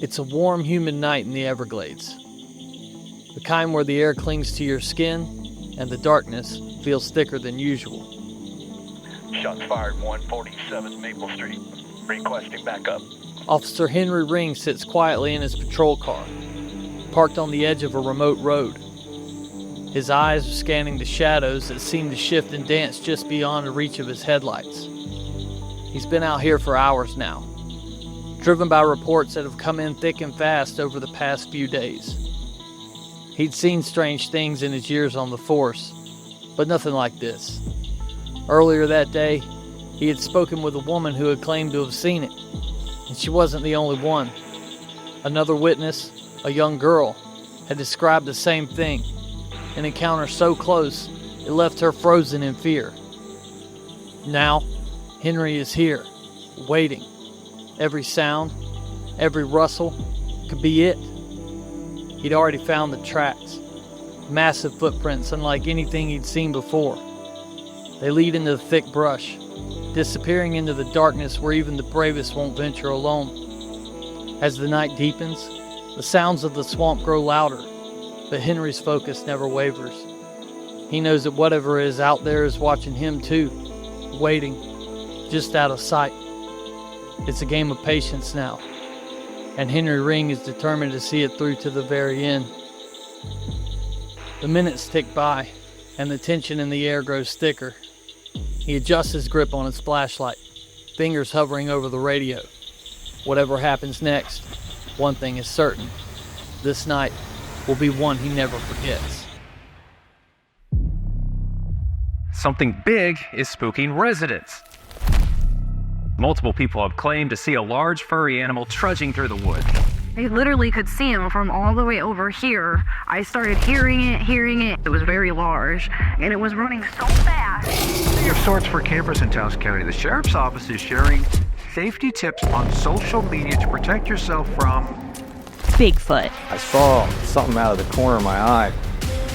It's a warm, humid night in the Everglades. The kind where the air clings to your skin and the darkness feels thicker than usual. Shots fired 147 Maple Street. Requesting backup. Officer Henry Ring sits quietly in his patrol car, parked on the edge of a remote road. His eyes are scanning the shadows that seem to shift and dance just beyond the reach of his headlights. He's been out here for hours now, driven by reports that have come in thick and fast over the past few days. He'd seen strange things in his years on the force, but nothing like this. Earlier that day, he had spoken with a woman who had claimed to have seen it, and she wasn't the only one. Another witness, a young girl, had described the same thing, an encounter so close it left her frozen in fear. Now, Henry is here, waiting. Every sound, every rustle could be it. He'd already found the tracks, massive footprints unlike anything he'd seen before. They lead into the thick brush, disappearing into the darkness where even the bravest won't venture alone. As the night deepens, the sounds of the swamp grow louder, but Henry's focus never wavers. He knows that whatever is out there is watching him too, waiting, just out of sight. It's a game of patience now, and Henry Ring is determined to see it through to the very end. The minutes tick by, and the tension in the air grows thicker. He adjusts his grip on his flashlight, fingers hovering over the radio. Whatever happens next, one thing is certain. This night will be one he never forgets. Something big is spooking residents. Multiple people have claimed to see a large furry animal trudging through the woods. I literally could see him from all the way over here. I started hearing it. It was very large, and it was running so fast. Of sorts for campers in Taos County. The Sheriff's Office is sharing safety tips on social media to protect yourself from Bigfoot. I saw something out of the corner of my eye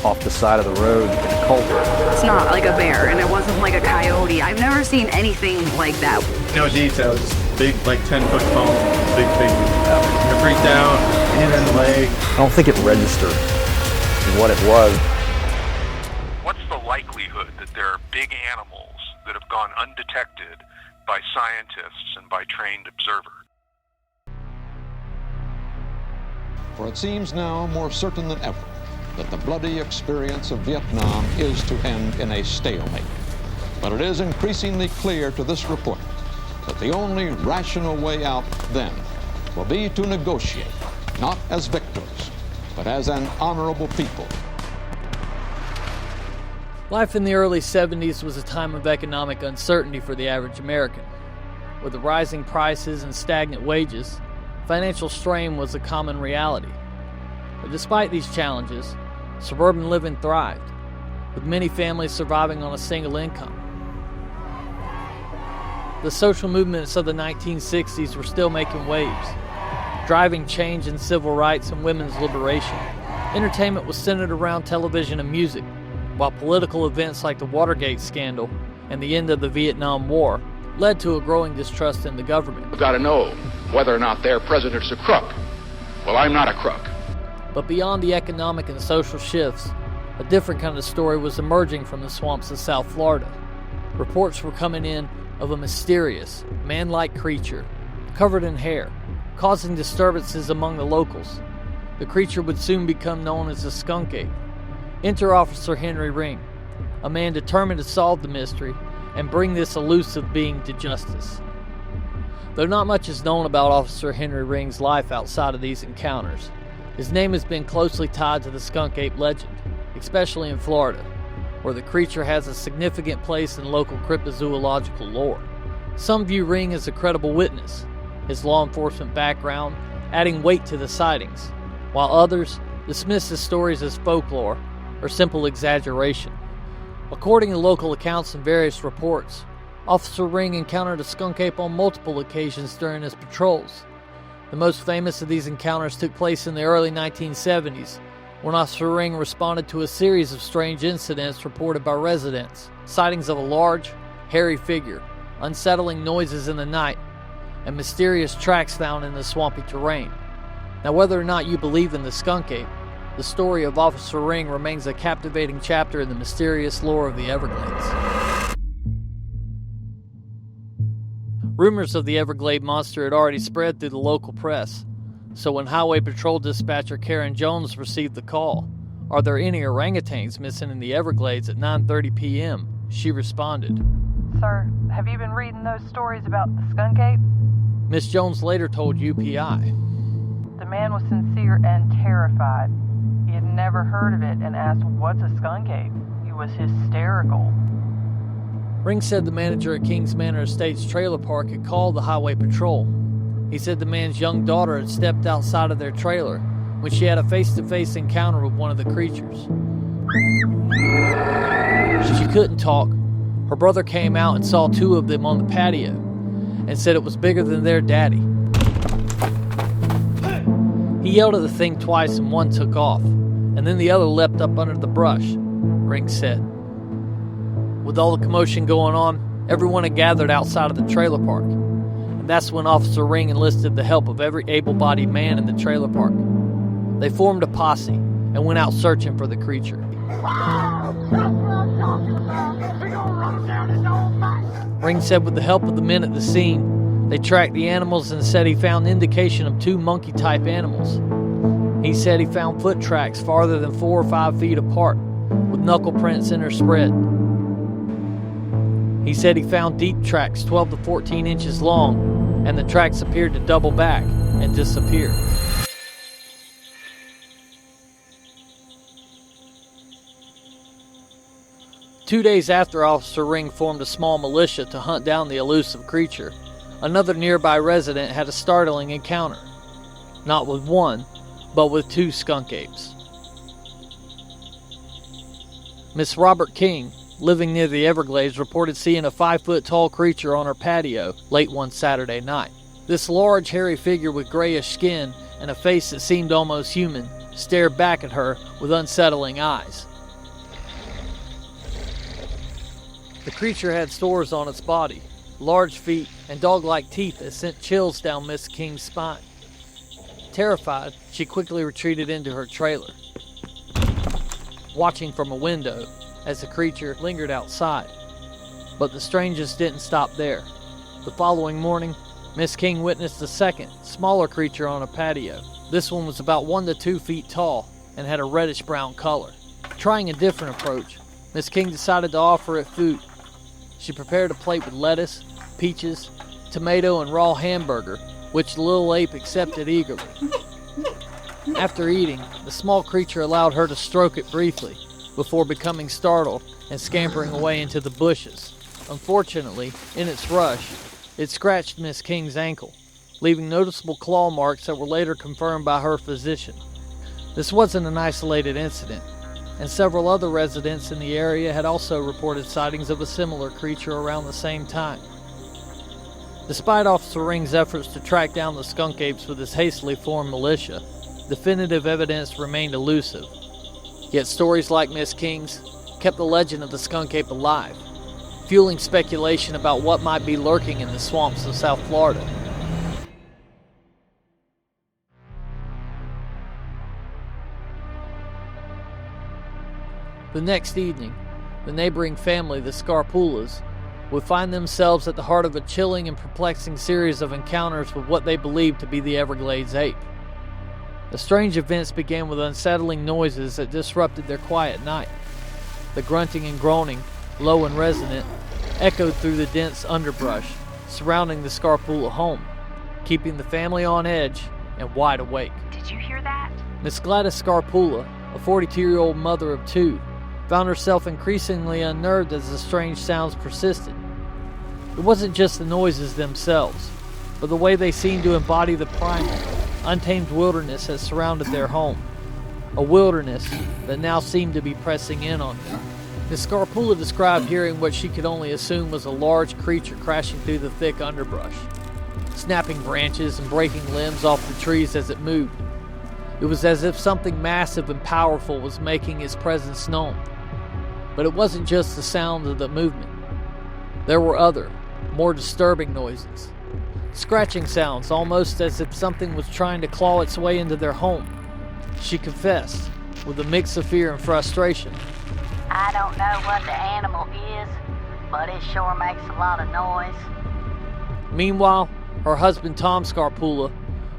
off the side of the road in a culvert. It's not like a bear, and it wasn't like a coyote. I've never seen anything like that. No details, just big, like 10-foot foam, big. I freaked out, hit in the leg. I don't think it registered what it was. What's the likelihood that there are big animals that have gone undetected by scientists and by trained observers? For it seems now more certain than ever that the bloody experience of Vietnam is to end in a stalemate. But it is increasingly clear to this report that the only rational way out then will be to negotiate, not as victors, but as an honorable people. Life in the early 70s was a time of economic uncertainty for the average American. With the rising prices and stagnant wages, financial strain was a common reality. But despite these challenges, suburban living thrived, with many families surviving on a single income. The social movements of the 1960s were still making waves, driving change in civil rights and women's liberation. Entertainment was centered around television and music, while political events like the Watergate scandal and the end of the Vietnam War led to a growing distrust in the government. We've got to know whether or not their president's a crook. Well, I'm not a crook. But beyond the economic and social shifts, a different kind of story was emerging from the swamps of South Florida. Reports were coming in of a mysterious, man-like creature, covered in hair, causing disturbances among the locals. The creature would soon become known as the Skunk Ape. Enter Officer Henry Ring, a man determined to solve the mystery and bring this elusive being to justice. Though not much is known about Officer Henry Ring's life outside of these encounters, his name has been closely tied to the skunk ape legend, especially in Florida, where the creature has a significant place in local cryptozoological lore. Some view Ring as a credible witness, his law enforcement background adding weight to the sightings, while others dismiss his stories as folklore or simple exaggeration. According to local accounts and various reports, Officer Ring encountered a skunk ape on multiple occasions during his patrols. The most famous of these encounters took place in the early 1970s, when Officer Ring responded to a series of strange incidents reported by residents. Sightings of a large, hairy figure, unsettling noises in the night, and mysterious tracks found in the swampy terrain. Now, whether or not you believe in the skunk ape, the story of Officer Ring remains a captivating chapter in the mysterious lore of the Everglades. Rumors of the Everglade monster had already spread through the local press, so when Highway Patrol Dispatcher Karen Jones received the call, "Are there any orangutans missing in the Everglades at 9:30 p.m.?" she responded, "Sir, have you been reading those stories about the skunk ape?" Miss Jones later told UPI. The man was sincere and terrified. He had never heard of it and asked, "What's a skunk ape?" He was hysterical. Ring said the manager at Kings Manor Estates trailer park had called the Highway Patrol. He said the man's young daughter had stepped outside of their trailer when she had a face-to-face encounter with one of the creatures. She couldn't talk. Her brother came out and saw two of them on the patio and said it was bigger than their daddy. He yelled at the thing twice and one took off, and then the other leapt up under the brush, Ring said. With all the commotion going on, everyone had gathered outside of the trailer park, and that's when Officer Ring enlisted the help of every able-bodied man in the trailer park. They formed a posse and went out searching for the creature. Ring said with the help of the men at the scene, they tracked the animals and said he found indication of two monkey-type animals. He said he found foot tracks farther than 4 or 5 feet apart, with knuckle prints interspread. He said he found deep tracks 12 to 14 inches long, and the tracks appeared to double back and disappear. Two days after Officer Ring formed a small militia to hunt down the elusive creature, another nearby resident had a startling encounter. Not with one, but with two skunk apes. Miss Robert King, living near the Everglades, reported seeing a 5-foot-tall creature on her patio late one Saturday night. This large, hairy figure with grayish skin and a face that seemed almost human stared back at her with unsettling eyes. The creature had sores on its body, large feet, and dog-like teeth that sent chills down Miss King's spine. Terrified, she quickly retreated into her trailer, watching from a window as the creature lingered outside. But the strangers didn't stop there. The following morning, Miss King witnessed a second, smaller creature on a patio. This one was about 1 to 2 feet tall and had a reddish-brown color. Trying a different approach, Miss King decided to offer it food. She prepared a plate with lettuce, peaches, tomato, and raw hamburger, which the little ape accepted eagerly. After eating, the small creature allowed her to stroke it briefly, before becoming startled and scampering away into the bushes. Unfortunately, in its rush, it scratched Miss King's ankle, leaving noticeable claw marks that were later confirmed by her physician. This wasn't an isolated incident, and several other residents in the area had also reported sightings of a similar creature around the same time. Despite Officer Ring's efforts to track down the skunk apes with his hastily formed militia, definitive evidence remained elusive. Yet stories like Miss King's kept the legend of the skunk ape alive, fueling speculation about what might be lurking in the swamps of South Florida. The next evening, the neighboring family, the Scarpulas, would find themselves at the heart of a chilling and perplexing series of encounters with what they believed to be the Everglades ape. The strange events began with unsettling noises that disrupted their quiet night. The grunting and groaning, low and resonant, echoed through the dense underbrush surrounding the Scarpula home, keeping the family on edge and wide awake. Did you hear that? Miss Gladys Scarpula, a 42-year-old mother of 2, found herself increasingly unnerved as the strange sounds persisted. It wasn't just the noises themselves, but the way they seemed to embody the primal, untamed wilderness that surrounded their home. A wilderness that now seemed to be pressing in on them. Miss Scarpula described hearing what she could only assume was a large creature crashing through the thick underbrush, snapping branches and breaking limbs off the trees as it moved. It was as if something massive and powerful was making its presence known. But it wasn't just the sound of the movement. There were other, more disturbing noises. Scratching sounds, almost as if something was trying to claw its way into their home. She confessed, with a mix of fear and frustration. I don't know what the animal is, but it sure makes a lot of noise. Meanwhile, her husband Tom Scarpula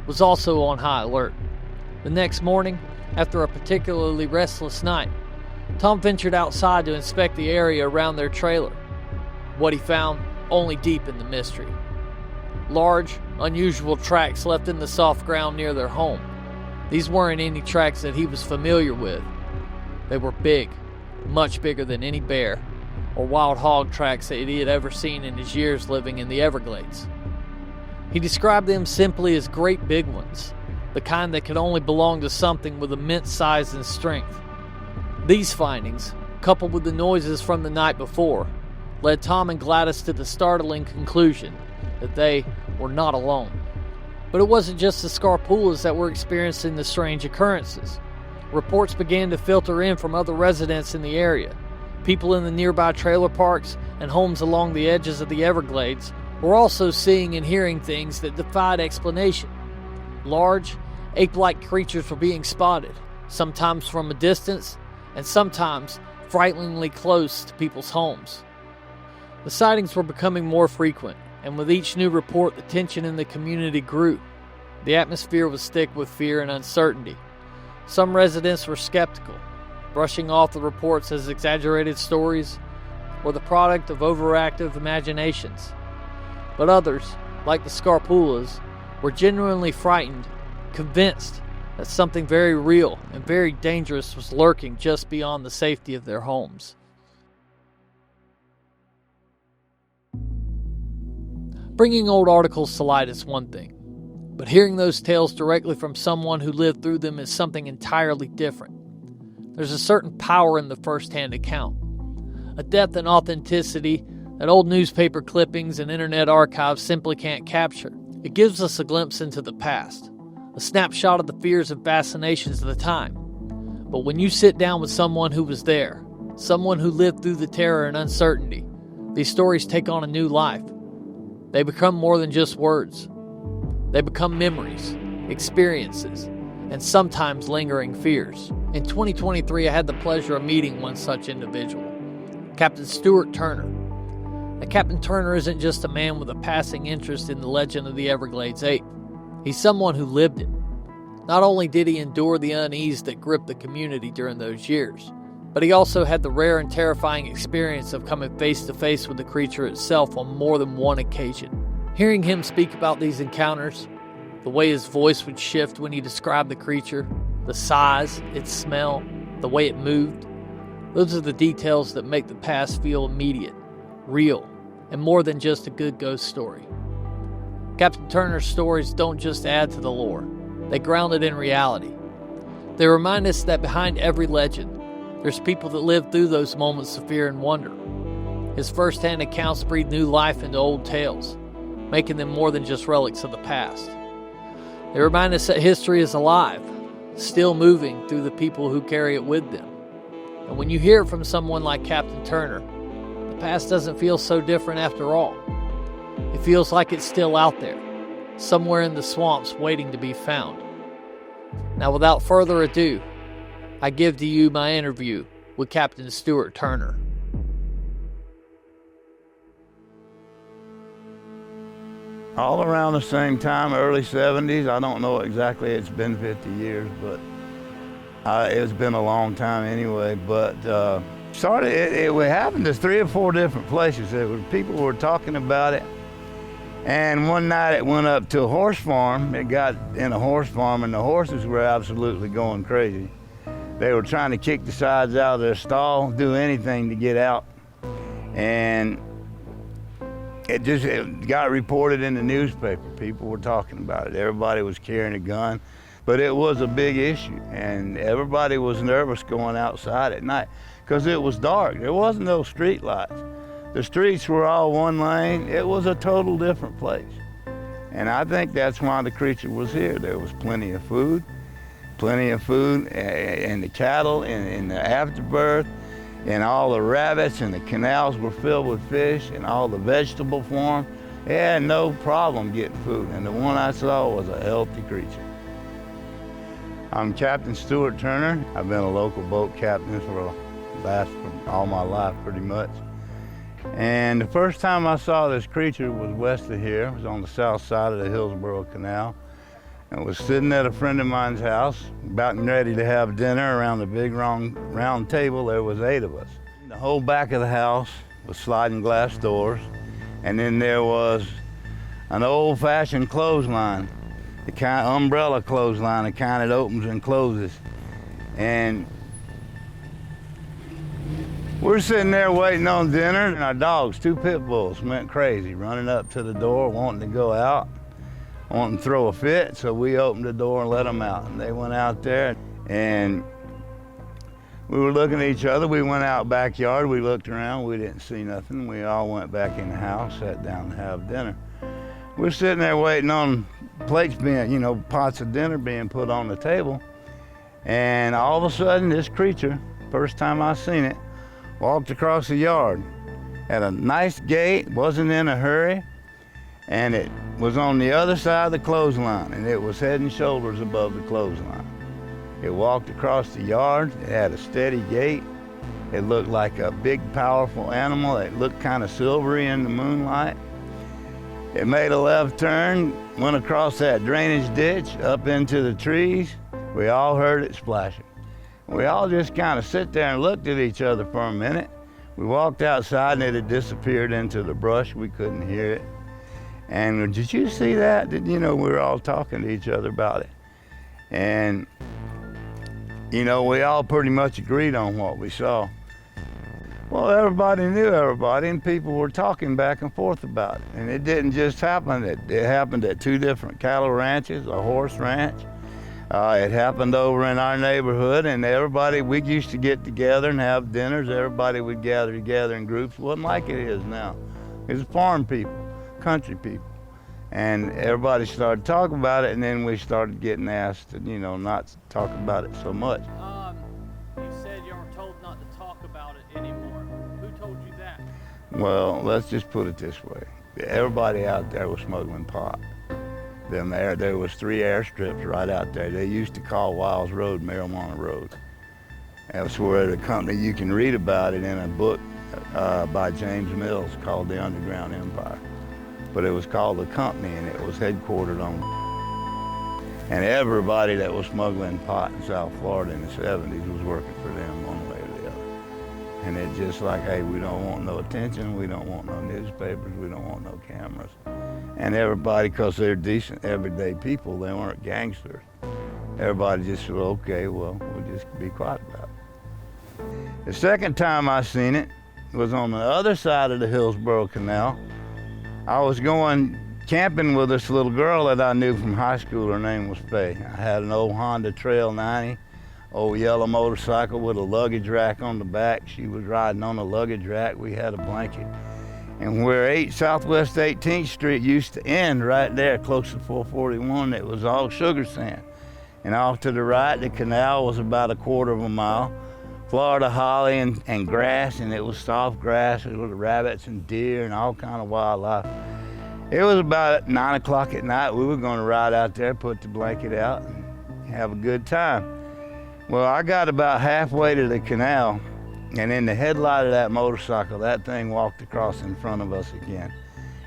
was also on high alert. The next morning, after a particularly restless night, Tom ventured outside to inspect the area around their trailer. What he found only deepened the mystery. Large, unusual tracks left in the soft ground near their home. These weren't any tracks that he was familiar with. They were big, much bigger than any bear or wild hog tracks that he had ever seen in his years living in the Everglades. He described them simply as great big ones, the kind that could only belong to something with immense size and strength. These findings, coupled with the noises from the night before, led Tom and Gladys to the startling conclusion that they were not alone. But it wasn't just the Scarpulas that were experiencing the strange occurrences. Reports began to filter in from other residents in the area. People in the nearby trailer parks and homes along the edges of the Everglades were also seeing and hearing things that defied explanation. Large, ape-like creatures were being spotted, sometimes from a distance and sometimes frighteningly close to people's homes. The sightings were becoming more frequent, and with each new report, the tension in the community grew. The atmosphere was thick with fear and uncertainty. Some residents were skeptical, brushing off the reports as exaggerated stories or the product of overactive imaginations. But others, like the Scarpulas, were genuinely frightened, convinced that something very real and very dangerous was lurking just beyond the safety of their homes. Bringing old articles to light is one thing, but hearing those tales directly from someone who lived through them is something entirely different. There's a certain power in the first-hand account, a depth and authenticity that old newspaper clippings and internet archives simply can't capture. It gives us a glimpse into the past, a snapshot of the fears and fascinations of the time. But when you sit down with someone who was there, someone who lived through the terror and uncertainty, these stories take on a new life. They become more than just words. They become memories, experiences, and sometimes lingering fears. In 2023, I had the pleasure of meeting one such individual, Captain Stuart Turner. Now, Captain Turner isn't just a man with a passing interest in the legend of the Everglades Ape. He's someone who lived it. Not only did he endure the unease that gripped the community during those years, but he also had the rare and terrifying experience of coming face to face with the creature itself on more than one occasion. Hearing him speak about these encounters, the way his voice would shift when he described the creature, the size, its smell, the way it moved, those are the details that make the past feel immediate, real, and more than just a good ghost story. Captain Turner's stories don't just add to the lore, they ground it in reality. They remind us that behind every legend, there's people that live through those moments of fear and wonder. His first-hand accounts breathe new life into old tales, making them more than just relics of the past. They remind us that history is alive, still moving through the people who carry it with them. And when you hear it from someone like Captain Turner, the past doesn't feel so different after all. It feels like it's still out there, somewhere in the swamps waiting to be found. Now, without further ado, I give to you my interview with Captain Stuart Turner. All around the same time, early 70s. I don't know exactly, it's been 50 years, but it's been a long time anyway. But it happened to 3 or 4 different places. People were talking about it. And one night it went up to a horse farm. It got in a horse farm, and the horses were absolutely going crazy. They were trying to kick the sides out of their stall, do anything to get out. And it got reported in the newspaper. People were talking about it. Everybody was carrying a gun. But it was a big issue, and everybody was nervous going outside at night because it was dark. There wasn't no street lights. The streets were all one lane. It was a total different place. And I think that's why the creature was here. There was plenty of food, and the cattle and the afterbirth, and all the rabbits, and the canals were filled with fish, and all the vegetable farm. It had no problem getting food, and the one I saw was a healthy creature. I'm Captain Stuart Turner. I've been a local boat captain for all my life, pretty much. And the first time I saw this creature was west of here. It was on the south side of the Hillsborough Canal. I was sitting at a friend of mine's house, about and ready to have dinner around the big round table. There was 8 of us. The whole back of the house was sliding glass doors, and then there was an old-fashioned clothesline, the kind of umbrella clothesline, the kind that opens and closes. And we're sitting there waiting on dinner, and our dogs, 2 pit bulls, went crazy, running up to the door, wanting to go out, wanting to throw a fit. So we opened the door and let them out. And they went out there, and we were looking at each other. We went out backyard, we looked around, we didn't see nothing. We all went back in the house, sat down to have dinner. We're sitting there waiting on plates being, pots of dinner being put on the table. And all of a sudden, this creature, first time I seen it, walked across the yard. Had a nice gait, wasn't in a hurry, and it was on the other side of the clothesline, and it was head and shoulders above the clothesline. It walked across the yard. It had a steady gait. It looked like a big, powerful animal. It looked kind of silvery in the moonlight. It made a left turn, went across that drainage ditch, up into the trees. We all heard it splashing. We all just kind of sit there and looked at each other for a minute. We walked outside and it had disappeared into the brush. We couldn't hear it. And did you see that? We were all talking to each other about it. And, we all pretty much agreed on what we saw. Well, everybody knew everybody, and people were talking back and forth about it. And it didn't just happen. It happened at 2 different cattle ranches, a horse ranch. It happened over in our neighborhood, and everybody, we used to get together and have dinners. Everybody would gather together in groups. It wasn't like it is now. It was farm people, country people. And everybody started talking about it, and then we started getting asked to, not talk about it so much. You said you were told not to talk about it anymore. Who told you that? Well, let's just put it this way. Everybody out there was smuggling pot. There was 3 airstrips right out there. They used to call Wiles Road Marijuana Road. That's where the company, you can read about it in a book by James Mills called The Underground Empire. But it was called The Company, and it was headquartered on. And everybody that was smuggling pot in South Florida in the 70s was working for them one way or the other. And it's just like, hey, we don't want no attention, we don't want no newspapers, we don't want no cameras. And everybody, because they're decent, everyday people, they weren't gangsters. Everybody just said, okay, well, we'll just be quiet about it. The second time I seen it was on the other side of the Hillsborough Canal. I was going camping with this little girl that I knew from high school. Her name was Faye. I had an old Honda Trail 90, old yellow motorcycle with a luggage rack on the back. She was riding on the luggage rack. We had a blanket. And where Southwest 18th Street used to end, right there close to 441, it was all sugar sand. And off to the right, the canal was about 1/4 of a mile. Florida holly and grass, and it was soft grass. There were rabbits and deer and all kind of wildlife. It was about 9 o'clock at night. We were going to ride out there, put the blanket out, and have a good time. Well, I got about halfway to the canal, and in the headlight of that motorcycle, that thing walked across in front of us again.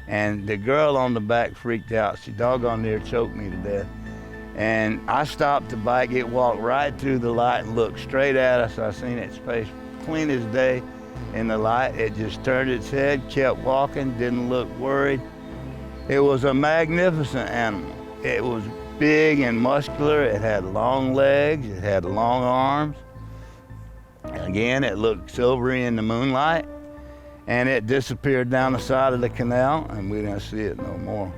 And the girl on the back freaked out. She doggone near choked me to death. And I stopped the bike. It walked right through the light and looked straight at us. I seen its face clean as day in the light. It just turned its head, kept walking, didn't look worried. It was a magnificent animal. It was big and muscular. It had long legs. It had long arms. Again, it looked silvery in the moonlight, and it disappeared down the side of the canal, and we didn't see it no more.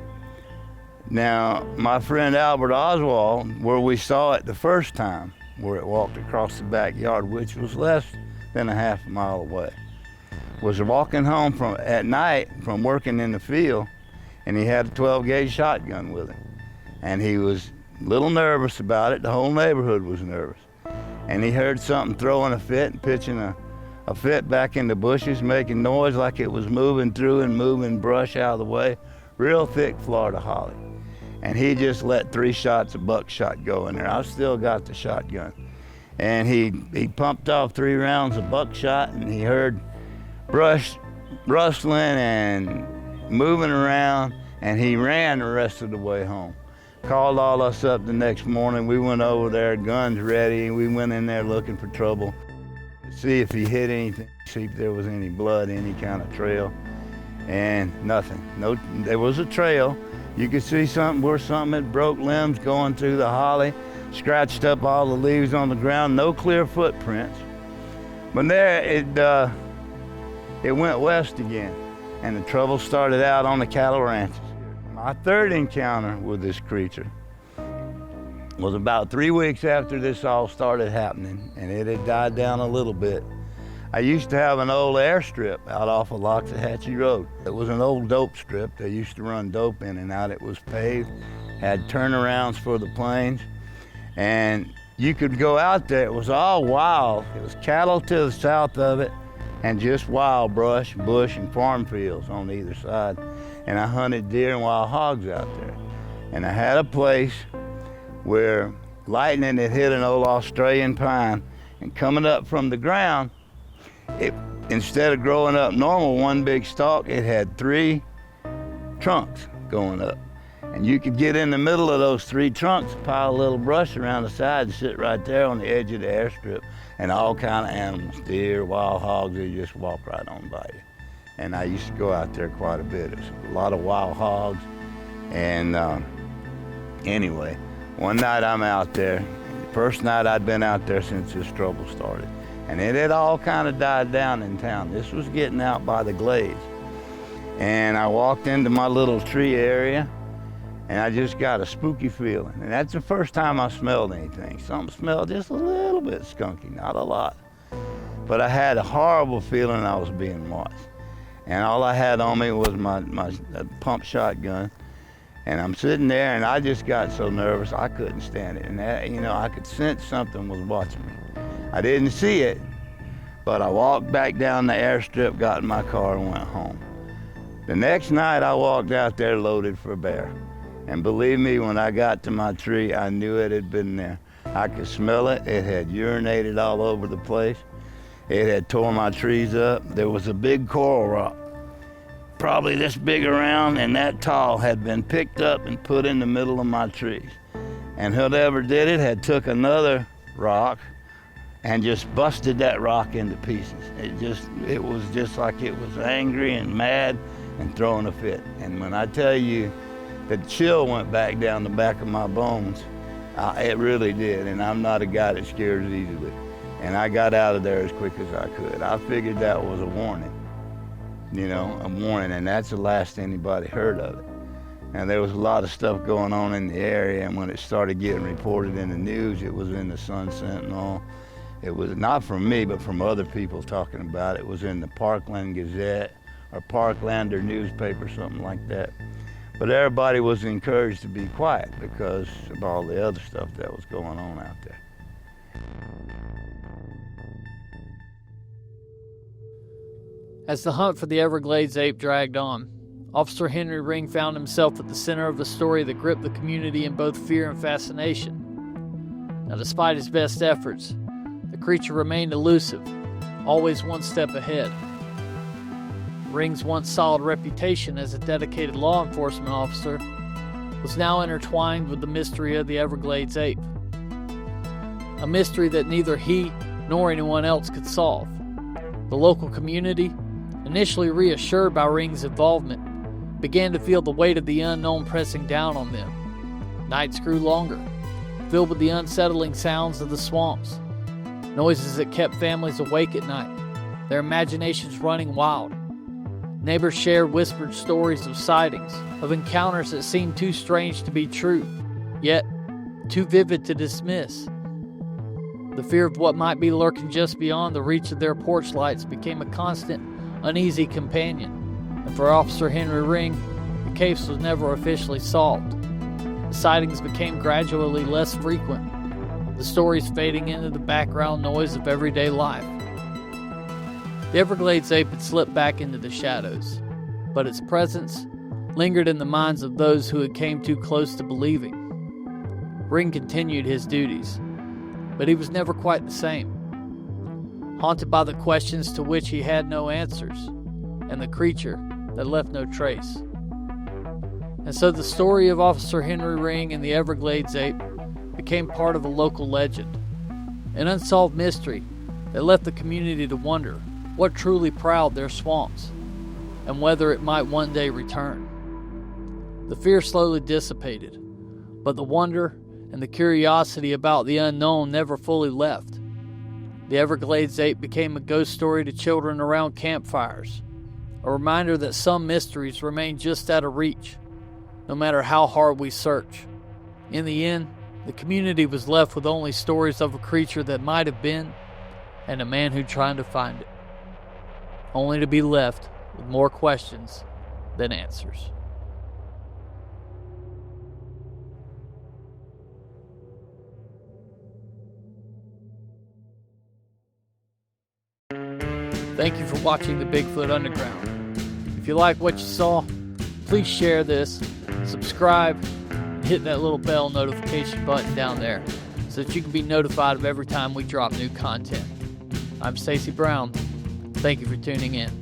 Now, my friend Albert Oswald, where we saw it the first time, where it walked across the backyard, which was less than a half a mile away, was walking home at night from working in the field, and he had a 12-gauge shotgun with him. And he was a little nervous about it. The whole neighborhood was nervous. And he heard something throwing a fit and pitching a fit back in the bushes, making noise like it was moving through and moving brush out of the way real thick Florida holly. And he just let 3 shots of buckshot go in there. I've still got the shotgun. And he pumped off 3 rounds of buckshot, and he heard brush rustling and moving around, and he ran the rest of the way home. Called all us up the next morning. We went over there, guns ready, and we went in there looking for trouble. See if he hit anything, see if there was any blood, any kind of trail, and nothing. No, there was a trail. You could see something where something had broke limbs going through the holly, scratched up all the leaves on the ground, no clear footprints. But there, it went west again, and the trouble started out on the cattle ranches. My third encounter with this creature was about 3 weeks after this all started happening, and it had died down a little bit. I used to have an old airstrip out off of Loxahatchee Road. It was an old dope strip. They used to run dope in and out. It was paved, had turnarounds for the planes, and you could go out there. It was all wild. It was cattle to the south of it, and just wild brush, bush, and farm fields on either side. And I hunted deer and wild hogs out there. And I had a place where lightning had hit an old Australian pine, and coming up from the ground, it, instead of growing up normal, one big stalk, it had 3 trunks going up. And you could get in the middle of those 3 trunks, pile a little brush around the side, and sit right there on the edge of the airstrip, and all kind of animals, deer, wild hogs, they just walk right on by you. And I used to go out there quite a bit. There's a lot of wild hogs. And anyway, one night I'm out there, the first night I'd been out there since this trouble started. And it had all kind of died down in town. This was getting out by the glades. And I walked into my little tree area, and I just got a spooky feeling. And that's the first time I smelled anything. Something smelled just a little bit skunky, not a lot. But I had a horrible feeling I was being watched. And all I had on me was my pump shotgun. And I'm sitting there, and I just got so nervous I couldn't stand it. And that, you know, I could sense something was watching me. I didn't see it, but I walked back down the airstrip, got in my car, and went home. The next night, I walked out there loaded for bear. And believe me, when I got to my tree, I knew it had been there. I could smell it. It had urinated all over the place. It had torn my trees up. There was a big coral rock, probably this big around and that tall, had been picked up and put in the middle of my trees. And whoever did it had took another rock and just busted that rock into pieces. It was just like it was angry and mad and throwing a fit. And when I tell you, the chill went back down the back of my bones, it really did. And I'm not a guy that scares easily. And I got out of there as quick as I could. I figured that was a warning, you know, a warning, and that's the last anybody heard of it. And there was a lot of stuff going on in the area, and when it started getting reported in the news, it was in the Sun Sentinel. It was not from me, but from other people talking about it. It was in the Parkland Gazette or Parklander newspaper, something like that. But everybody was encouraged to be quiet because of all the other stuff that was going on out there. As the hunt for the Everglades ape dragged on, Officer Henry Ring found himself at the center of a story that gripped the community in both fear and fascination. Now, despite his best efforts, the creature remained elusive, always one step ahead. Ring's once solid reputation as a dedicated law enforcement officer was now intertwined with the mystery of the Everglades ape. A mystery that neither he nor anyone else could solve. The local community, initially reassured by Ring's involvement, began to feel the weight of the unknown pressing down on them. Nights grew longer, filled with the unsettling sounds of the swamps, noises that kept families awake at night, their imaginations running wild. Neighbors shared whispered stories of sightings, of encounters that seemed too strange to be true, yet too vivid to dismiss. The fear of what might be lurking just beyond the reach of their porch lights became a constant, uneasy companion, and for Officer Henry Ring, the case was never officially solved. The sightings became gradually less frequent, the stories fading into the background noise of everyday life. The Everglades ape had slipped back into the shadows, but its presence lingered in the minds of those who had came too close to believing. Ring continued his duties, but he was never quite the same. Haunted by the questions to which he had no answers, and the creature that left no trace. And so the story of Officer Henry Ring and the Everglades Ape became part of a local legend, an unsolved mystery that left the community to wonder what truly prowled their swamps, and whether it might one day return. The fear slowly dissipated, but the wonder and the curiosity about the unknown never fully left. The Everglades Ape became a ghost story to children around campfires, a reminder that some mysteries remain just out of reach, no matter how hard we search. In the end, the community was left with only stories of a creature that might have been, and a man who tried to find it, only to be left with more questions than answers. Thank you for watching the Bigfoot Underground. If you like what you saw, please share this, subscribe, and hit that little bell notification button down there so that you can be notified of every time we drop new content. I'm Stacy Brown. Thank you for tuning in.